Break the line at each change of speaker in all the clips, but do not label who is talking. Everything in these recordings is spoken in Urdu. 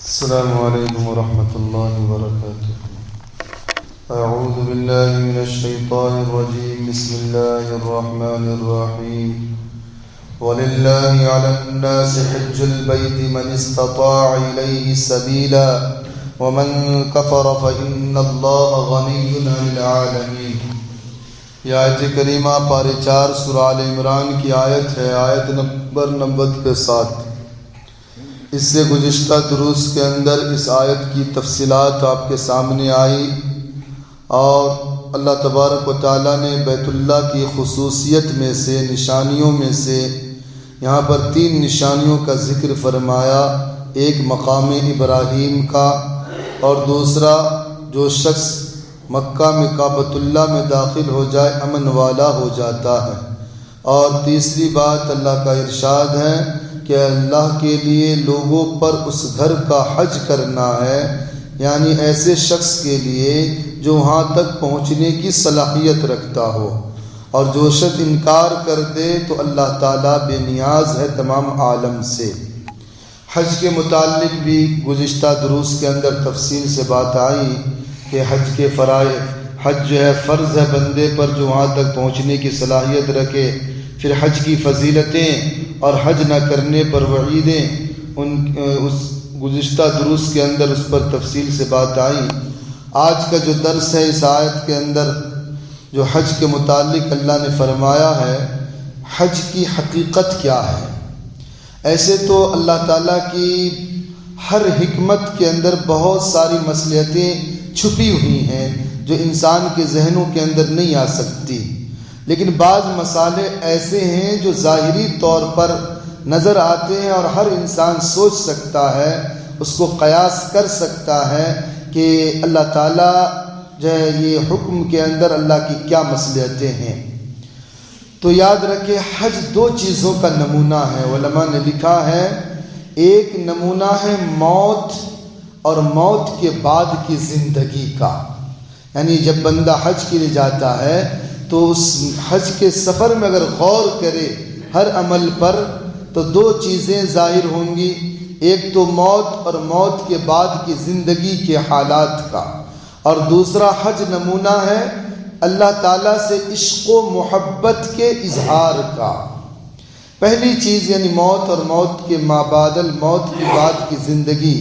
السلام علیکم ورحمۃ اللہ وبرکاتہ۔ اعوذ باللہ من الشیطان الرجیم، بسم اللہ الرحمن الرحیم۔ وَلِلَّهِ عَلَى النَّاسِ حِجُّ الْبَيْتِ مَنِ اسْتَطَاعَ إِلَيْهِ سَبِيلًا وَمَنْ كَفَرَ فَإِنَّ اللَّهَ غَنِيٌّ عَنِ الْعَالَمِينَ۔ یہ آیت کریمہ پارہ 4 سورہ آل عمران کی آیت ہے، آیت نمبر 97۔ اس سے گزشتہ دروس کے اندر اس آیت کی تفصیلات آپ کے سامنے آئی، اور اللہ تبارک و تعالیٰ نے بیت اللہ کی خصوصیت میں سے، نشانیوں میں سے یہاں پر 3 نشانیوں کا ذکر فرمایا۔ ایک مقام ابراہیم کا، اور دوسرا جو شخص مکہ میں کعبۃ اللہ میں داخل ہو جائے امن والا ہو جاتا ہے، اور تیسری بات اللہ کا ارشاد ہے کہ اللہ کے لیے لوگوں پر اس گھر کا حج کرنا ہے، یعنی ایسے شخص کے لیے جو وہاں تک پہنچنے کی صلاحیت رکھتا ہو، اور جو شخص انکار کر دے تو اللہ تعالیٰ بے نیاز ہے تمام عالم سے۔ حج کے متعلق بھی گزشتہ دروس کے اندر تفصیل سے بات آئی کہ حج کے فرائض، حج جو ہے فرض ہے بندے پر جو وہاں تک پہنچنے کی صلاحیت رکھے، پھر حج کی فضیلتیں اور حج نہ کرنے پر وعیدیں، اس گزشتہ دروس کے اندر اس پر تفصیل سے بات آئی۔ آج کا جو درس ہے اس آیت کے اندر جو حج کے متعلق اللہ نے فرمایا ہے، حج کی حقیقت کیا ہے؟ ایسے تو اللہ تعالیٰ کی ہر حکمت کے اندر بہت ساری مصلحتیں چھپی ہوئی ہیں جو انسان کے ذہنوں کے اندر نہیں آ سکتی، لیکن بعض مسائل ایسے ہیں جو ظاہری طور پر نظر آتے ہیں اور ہر انسان سوچ سکتا ہے، اس کو قیاس کر سکتا ہے کہ اللہ تعالیٰ جو ہے یہ حکم کے اندر اللہ کی کیا مصلحتیں ہیں۔ تو یاد رکھیں حج 2 چیزوں کا نمونہ ہے، علماء نے لکھا ہے۔ ایک نمونہ ہے موت اور موت کے بعد کی زندگی کا، یعنی جب بندہ حج کے لیے جاتا ہے تو اس حج کے سفر میں اگر غور کرے ہر عمل پر تو 2 چیزیں ظاہر ہوں گی، ایک تو موت اور موت کے بعد کی زندگی کے حالات کا، اور دوسرا حج نمونہ ہے اللہ تعالیٰ سے عشق و محبت کے اظہار کا۔ پہلی چیز یعنی موت اور موت کے مابعد الموت کے بعد کی زندگی،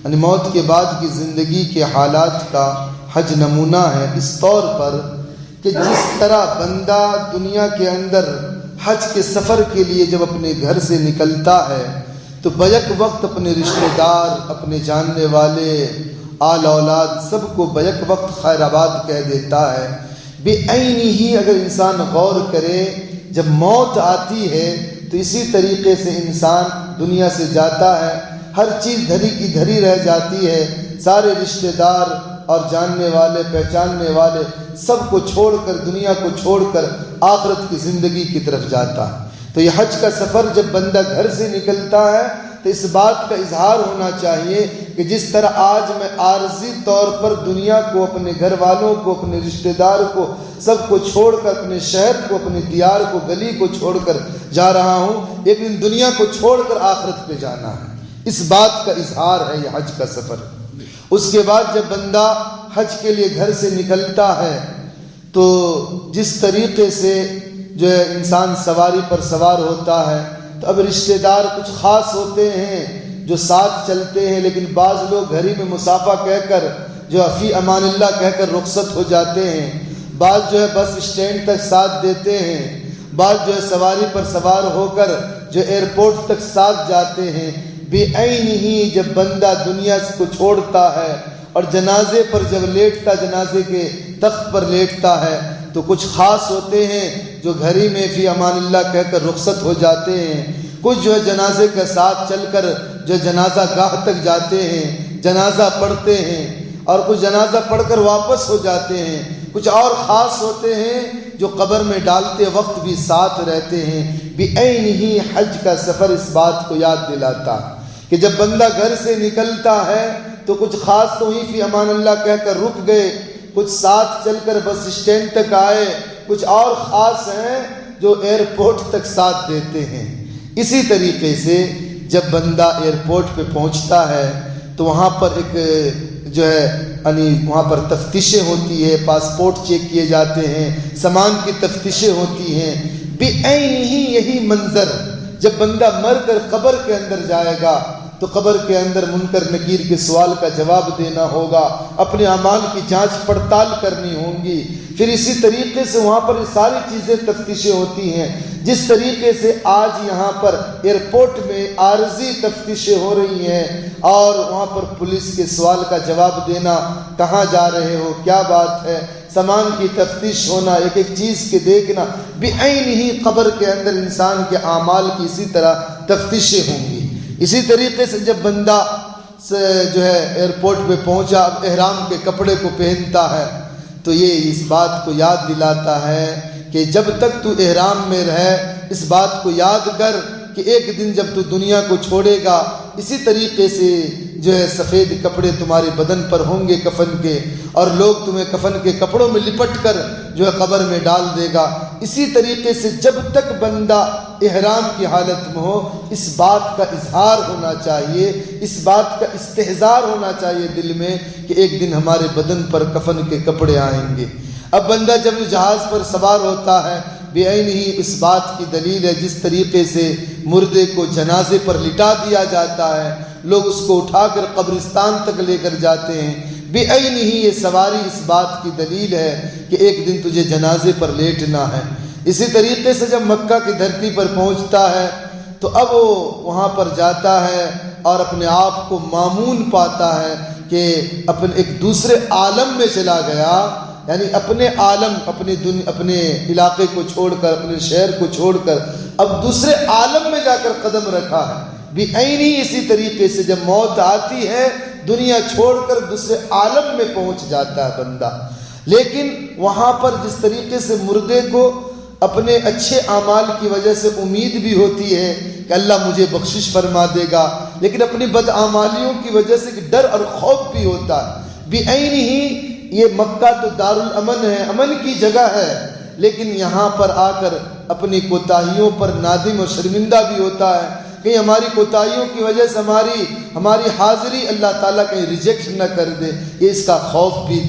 یعنی موت کے بعد کی زندگی کے حالات کا حج نمونہ ہے، اس طور پر کہ جس طرح بندہ دنیا کے اندر حج کے سفر کے لیے جب اپنے گھر سے نکلتا ہے تو بیک وقت اپنے رشتہ دار، اپنے جاننے والے، آل اولاد سب کو بیک وقت خیر آباد کہہ دیتا ہے۔ بے عینی ہی اگر انسان غور کرے جب موت آتی ہے تو اسی طریقے سے انسان دنیا سے جاتا ہے، ہر چیز دھری کی دھری رہ جاتی ہے، سارے رشتہ دار اور جاننے والے پہچاننے والے سب کو چھوڑ کر، دنیا کو چھوڑ کر آخرت کی زندگی کی طرف جاتا ہے۔ تو یہ حج کا سفر جب بندہ گھر سے نکلتا ہے تو اس بات کا اظہار ہونا چاہیے کہ جس طرح آج میں عارضی طور پر دنیا کو، اپنے گھر والوں کو، اپنے رشتہ دار کو سب کو چھوڑ کر، اپنے شہر کو، اپنی دیار کو، گلی کو چھوڑ کر جا رہا ہوں، ایک دن دنیا کو چھوڑ کر آخرت پہ جانا ہے، اس بات کا اظہار ہے یہ حج کا سفر۔ اس کے بعد جب بندہ حج کے لیے گھر سے نکلتا ہے تو جس طریقے سے جو ہے انسان سواری پر سوار ہوتا ہے تو اب رشتہ دار کچھ خاص ہوتے ہیں جو ساتھ چلتے ہیں، لیکن بعض لوگ گھر ہی میں مصافحہ کہہ کر جو فی امان اللہ کہہ کر رخصت ہو جاتے ہیں، بعض جو ہے بس اسٹینڈ تک ساتھ دیتے ہیں، بعض جو ہے سواری پر سوار ہو کر جو ایئرپورٹ تک ساتھ جاتے ہیں۔ بے عین ہی جب بندہ دنیا کو چھوڑتا ہے اور جنازے پر جب لیٹتا، جنازے کے تخت پر لیٹتا ہے تو کچھ خاص ہوتے ہیں جو گھر ہی میں فی امان اللہ کہہ کر رخصت ہو جاتے ہیں، کچھ جو ہے جنازے کے ساتھ چل کر جو جنازہ گاہ تک جاتے ہیں، جنازہ پڑھتے ہیں، اور کچھ جنازہ پڑھ کر واپس ہو جاتے ہیں، کچھ اور خاص ہوتے ہیں جو قبر میں ڈالتے وقت بھی ساتھ رہتے ہیں۔ بے عین ہی حج کا سفر اس بات کو یاد دلاتا کہ جب بندہ گھر سے نکلتا ہے تو کچھ خاص تو ہی فی امان اللہ کہہ کر رک گئے، کچھ ساتھ چل کر بس اسٹینڈ تک آئے، کچھ اور خاص ہیں جو ایئرپورٹ تک ساتھ دیتے ہیں۔ اسی طریقے سے جب بندہ ایئرپورٹ پہ پہنچتا ہے تو وہاں پر ایک جو ہے یعنی وہاں پر تفتیشیں ہوتی ہے، پاسپورٹ چیک کیے جاتے ہیں، سامان کی تفتیشیں ہوتی ہیں۔ بعین ہی یہی منظر جب بندہ مر کر قبر کے اندر جائے گا تو قبر کے اندر منکر نکیر کے سوال کا جواب دینا ہوگا، اپنے اعمال کی جانچ پڑتال کرنی ہوں گی۔ پھر اسی طریقے سے وہاں پر یہ ساری چیزیں تفتیشیں ہوتی ہیں، جس طریقے سے آج یہاں پر ایئرپورٹ میں عارضی تفتیشیں ہو رہی ہیں اور وہاں پر پولیس کے سوال کا جواب دینا، کہاں جا رہے ہو، کیا بات ہے، سامان کی تفتیش ہونا، ایک ایک چیز کے دیکھنا، بعین ہی قبر کے اندر انسان کے اعمال کی اسی طرح تفتیشیں ہوں گی۔ اسی طریقے سے جب بندہ جو ہے ایئرپورٹ پہ پہنچا، اب احرام کے کپڑے کو پہنتا ہے تو یہ اس بات کو یاد دلاتا ہے کہ جب تک تو احرام میں رہے اس بات کو یاد کر کہ ایک دن جب تو دنیا کو چھوڑے گا اسی طریقے سے جو ہے سفید کپڑے تمہارے بدن پر ہوں گے کفن کے، اور لوگ تمہیں کفن کے کپڑوں میں لپٹ کر جو ہے قبر میں ڈال دے گا۔ اسی طریقے سے جب تک بندہ احرام کی حالت میں ہو اس بات کا اظہار ہونا چاہیے، اس بات کا استحضار ہونا چاہیے دل میں کہ ایک دن ہمارے بدن پر کفن کے کپڑے آئیں گے۔ اب بندہ جب جہاز پر سوار ہوتا ہے بعین ہی اس بات کی دلیل ہے جس طریقے سے مردے کو جنازے پر لٹا دیا جاتا ہے، لوگ اس کو اٹھا کر قبرستان تک لے کر جاتے ہیں، بعین ہی یہ سواری اس بات کی دلیل ہے کہ ایک دن تجھے جنازے پر لیٹنا ہے۔ اسی طریقے سے جب مکہ کی دھرتی پر پہنچتا ہے تو اب وہ وہاں پر جاتا ہے اور اپنے آپ کو مامون پاتا ہے کہ اپنے ایک دوسرے عالم میں چلا گیا، یعنی اپنے عالم اپنے علاقے کو چھوڑ کر، اپنے شہر کو چھوڑ کر اب دوسرے عالم میں جا کر قدم رکھا ہے۔ بعین ہی اسی طریقے سے جب موت آتی ہے دنیا چھوڑ کر دوسرے عالم میں پہنچ جاتا ہے بندہ۔ لیکن وہاں پر جس طریقے سے مردے کو اپنے اچھے اعمال کی وجہ سے امید بھی ہوتی ہے کہ اللہ مجھے بخشش فرما دے گا، لیکن اپنی بدعمالیوں کی وجہ سے ڈر اور خوف بھی ہوتا ہے۔ بعین ہی یہ مکہ تو دارالامن ہے، امن کی جگہ ہے، لیکن یہاں پر آ کر اپنی کوتاہیوں پر نادم اور شرمندہ بھی ہوتا ہے کہ ہماری کوتاہیوں کی وجہ سے ہماری حاضری اللہ تعالیٰ کہیں ریجیکٹ نہ کر دے، یہ اس کا خوف بھی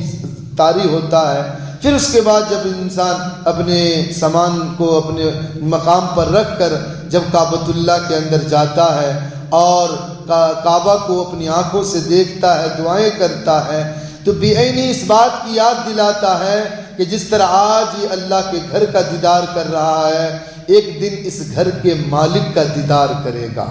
طاری ہوتا ہے۔ پھر اس کے بعد جب انسان اپنے سامان کو اپنے مقام پر رکھ کر جب کعبۃ اللہ کے اندر جاتا ہے اور کعبہ کو اپنی آنکھوں سے دیکھتا ہے، دعائیں کرتا ہے، تو بعین ہی اس بات کی یاد دلاتا ہے کہ جس طرح آج یہ اللہ کے گھر کا دیدار کر رہا ہے ایک دن اس گھر کے مالک کا دیدار کرے گا،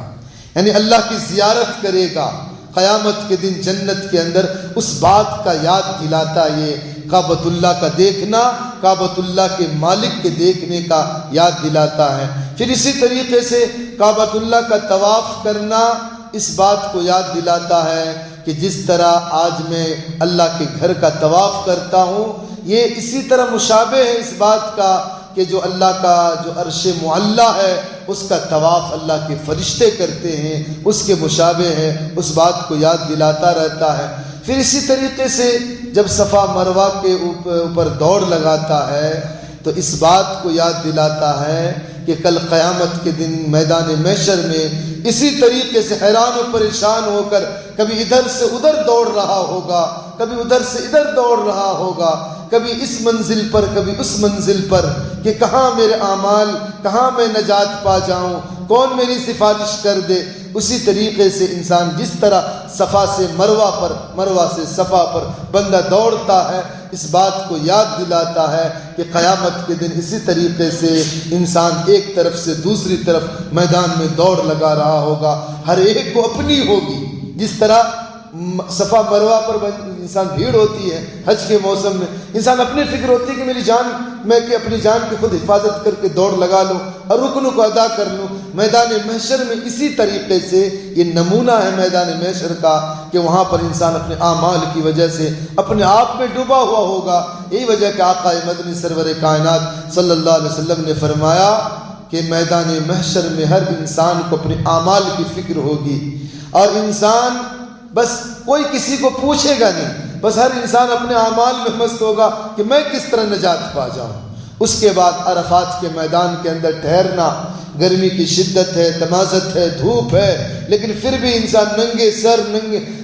یعنی اللہ کی زیارت کرے گا قیامت کے دن جنت کے اندر۔ اس بات کا یاد دلاتا یہ کعبۃ اللہ کا دیکھنا، کعبۃ اللہ کے مالک کے دیکھنے کا یاد دلاتا ہے۔ پھر اسی طریقے سے کعبۃ اللہ کا طواف کرنا اس بات کو یاد دلاتا ہے کہ جس طرح آج میں اللہ کے گھر کا طواف کرتا ہوں یہ اسی طرح مشابہ ہے اس بات کا کہ جو اللہ کا جو عرش معلیٰ ہے اس کا طواف اللہ کے فرشتے کرتے ہیں، اس کے مشابہ ہے، اس بات کو یاد دلاتا رہتا ہے۔ پھر اسی طریقے سے جب صفا مروہ کے اوپر دوڑ لگاتا ہے تو اس بات کو یاد دلاتا ہے کہ کل قیامت کے دن میدان محشر میں اسی طریقے سے حیران و پریشان ہو کر کبھی ادھر سے ادھر دوڑ رہا ہوگا، کبھی ادھر سے ادھر دوڑ رہا ہوگا، کبھی اس منزل پر کبھی اس منزل پر کہ کہاں میرے اعمال، کہاں میں نجات پا جاؤں، کون میری سفارش کر دے۔ اسی طریقے سے انسان جس طرح صفا سے مروہ پر، مروہ سے صفا پر بندہ دوڑتا ہے اس بات کو یاد دلاتا ہے کہ قیامت کے دن اسی طریقے سے انسان ایک طرف سے دوسری طرف میدان میں دوڑ لگا رہا ہوگا، ہر ایک کو اپنی ہوگی۔ جس طرح صفا مروہ پر انسان بھیڑ ہوتی ہے حج کے موسم میں، انسان اپنی فکر ہوتی ہے کہ میری جان، میں کہ اپنی جان کی خود حفاظت کر کے دوڑ لگا لوں اور رکنوں کو ادا کر لوں۔ میدان محشر میں اسی طریقے سے یہ نمونہ ہے میدان محشر کا کہ وہاں پر انسان اپنے اعمال کی وجہ سے اپنے آپ میں ڈوبا ہوا ہوگا۔ یہی وجہ کہ آقا مدنی سرور کائنات صلی اللہ علیہ وسلم نے فرمایا کہ میدان محشر میں ہر انسان کو اپنے اعمال کی فکر ہوگی اور انسان بس کوئی کسی کو پوچھے گا نہیں، بس ہر انسان اپنے اعمال میں مست ہوگا کہ میں کس طرح نجات پا جاؤں۔ اس کے بعد عرفات کے میدان کے اندر ٹھہرنا گرمی کی شدت ہے، تمازت ہے، دھوپ ہے، لیکن پھر بھی انسان ننگے سر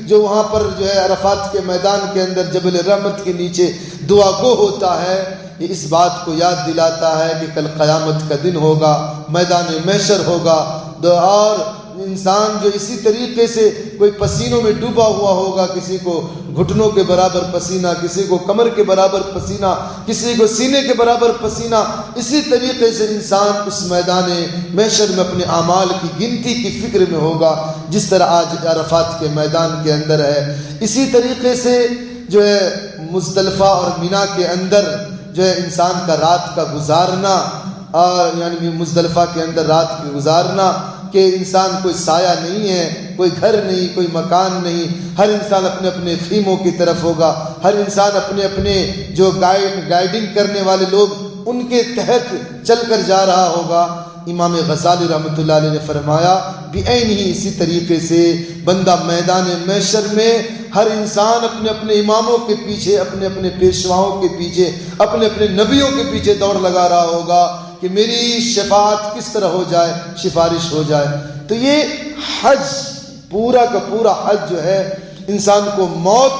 جو وہاں پر جو ہے عرفات کے میدان کے اندر جبل رحمت کے نیچے دعا گو ہوتا ہے، یہ اس بات کو یاد دلاتا ہے کہ کل قیامت کا دن ہوگا، میدان محشر ہوگا، اور انسان جو اسی طریقے سے کوئی پسینوں میں ڈوبا ہوا ہوگا، کسی کو گھٹنوں کے برابر پسینہ، کسی کو کمر کے برابر پسینہ، کسی کو سینے کے برابر پسینہ، اسی طریقے سے انسان اس میدان محشر میں اپنے اعمال کی گنتی کی فکر میں ہوگا، جس طرح آج عرفات کے میدان کے اندر ہے۔ اسی طریقے سے جو ہے مزدلفہ اور مینا کے اندر جو ہے انسان کا رات کا گزارنا، اور یعنی مزدلفہ کے اندر رات کی گزارنا، کہ انسان کوئی سایہ نہیں ہے، کوئی گھر نہیں، کوئی مکان نہیں، ہر انسان اپنے اپنے خیموں کی طرف ہوگا، ہر انسان اپنے اپنے جو گائیڈنگ کرنے والے لوگ ان کے تحت چل کر جا رہا ہوگا۔ امام غزالی رحمۃ اللہ علیہ نے فرمایا بعینہ اسی طریقے سے بندہ میدان محشر میں ہر انسان اپنے اپنے اماموں کے پیچھے، اپنے اپنے پیشواؤں کے پیچھے، اپنے اپنے نبیوں کے پیچھے دوڑ لگا رہا ہوگا کہ میری شفاعت کس طرح ہو جائے، سفارش ہو جائے۔ تو یہ حج، پورا کا پورا حج جو ہے انسان کو موت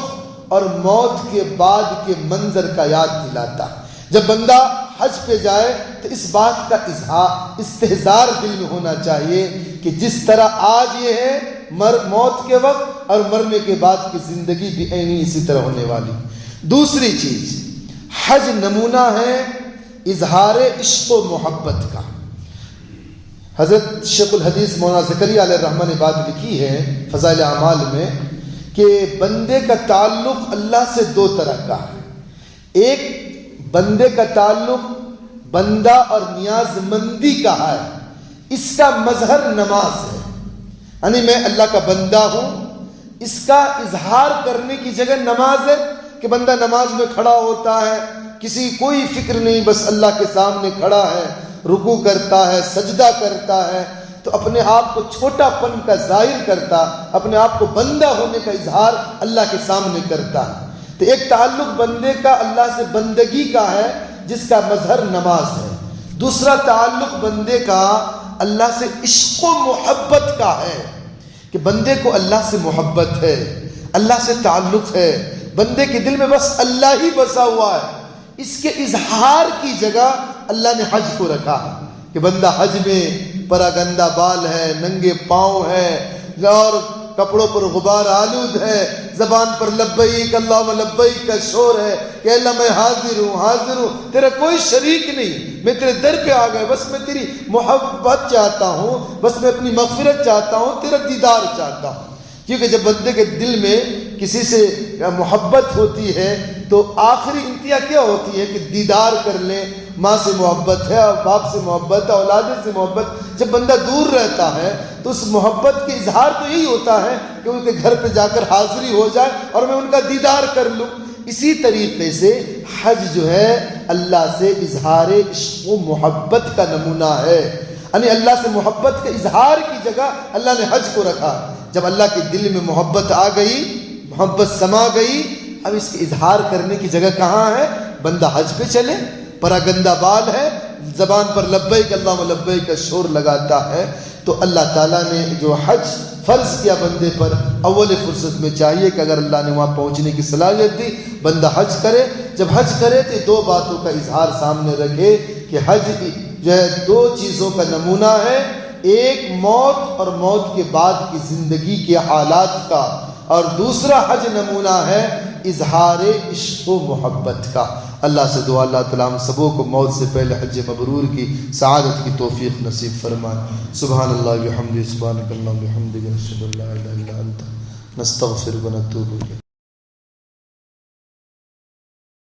اور موت کے بعد کے منظر کا یاد دلاتا ہے۔ جب بندہ حج پہ جائے تو اس بات کا استحضار دل میں ہونا چاہیے کہ جس طرح آج یہ ہے موت کے وقت اور مرنے کے بعد کی زندگی بھی عینی اسی طرح ہونے والی۔ دوسری چیز، حج نمونہ ہے اظہار عشق و محبت کا۔ حضرت شیخ الحدیث مولانا زکریا علیہ الرحمہ نے بات لکھی ہے فضائل اعمال میں کہ بندے کا تعلق اللہ سے دو طرح کا ہے۔ ایک بندے کا تعلق بندہ اور نیاز مندی کا ہے، اس کا مظہر نماز ہے، یعنی میں اللہ کا بندہ ہوں، اس کا اظہار کرنے کی جگہ نماز ہے کہ بندہ نماز میں کھڑا ہوتا ہے، کسی کوئی فکر نہیں، بس اللہ کے سامنے کھڑا ہے، رکوع کرتا ہے، سجدہ کرتا ہے، تو اپنے آپ کو چھوٹا پن کا ظاہر کرتا، اپنے آپ کو بندہ ہونے کا اظہار اللہ کے سامنے کرتا ہے۔ تو ایک تعلق بندے کا اللہ سے بندگی کا ہے جس کا مظہر نماز ہے۔ دوسرا تعلق بندے کا اللہ سے عشق و محبت کا ہے کہ بندے کو اللہ سے محبت ہے، اللہ سے تعلق ہے، بندے کے دل میں بس اللہ ہی بسا ہوا ہے۔ اس کے اظہار کی جگہ اللہ نے حج کو رکھا کہ بندہ حج میں پراگندہ بال ہے، ننگے پاؤں ہے، اور کپڑوں پر غبار آلود ہے، زبان پر لبیک اللہم لبیک کا شور ہے کہ اللہ میں حاضر ہوں، تیرا کوئی شریک نہیں، میں تیرے در پہ آ گیا، بس میں تیری محبت چاہتا ہوں، بس میں اپنی مغفرت چاہتا ہوں، تیرا دیدار چاہتا ہوں۔ کیونکہ جب بندے کے دل میں کسی سے محبت ہوتی ہے تو آخری انتہا کیا ہوتی ہے کہ دیدار کر لیں۔ ماں سے محبت ہے، اور باپ سے محبت ہے، اولاد سے محبت۔ جب بندہ دور رہتا ہے تو اس محبت کے اظہار تو یہی ہوتا ہے کہ ان کے گھر پہ جا کر حاضری ہو جائے اور میں ان کا دیدار کر لوں۔ اسی طریقے سے حج جو ہے اللہ سے اظہار عشق و محبت کا نمونہ ہے، یعنی اللہ سے محبت کے اظہار کی جگہ اللہ نے حج کو رکھا۔ جب اللہ کے دل میں محبت آ گئی، محبت سما گئی، اب اس کے اظہار کرنے کی جگہ کہاں ہے؟ بندہ حج پہ چلے، پراگندہ بال ہے، زبان پر لبیک اللہم لبیک کا شور لگاتا ہے۔ تو اللہ تعالیٰ نے جو حج فرض کیا بندے پر، اول فرصت میں چاہیے کہ اگر اللہ نے وہاں پہنچنے کی صلاحیت دی، بندہ حج کرے۔ جب حج کرے تو دو باتوں کا اظہار سامنے رکھے کہ حج جو ہے دو چیزوں کا نمونہ ہے، ایک موت اور موت کے بعد کی زندگی کے حالات کا، اور دوسرا حج نمونہ ہے اظہار عشق و محبت کا۔ اللہ سے دعا اللہ تعالیٰ ہم سبوں کو موت سے پہلے حج مبرور کی سعادت کی توفیق نصیب فرمائے۔ سبحان اللہ وبحمدہ، سبحانک اللہم وبحمدک، نشہد ان لا الہ الا انت، نستغفرک ونتوب الیک۔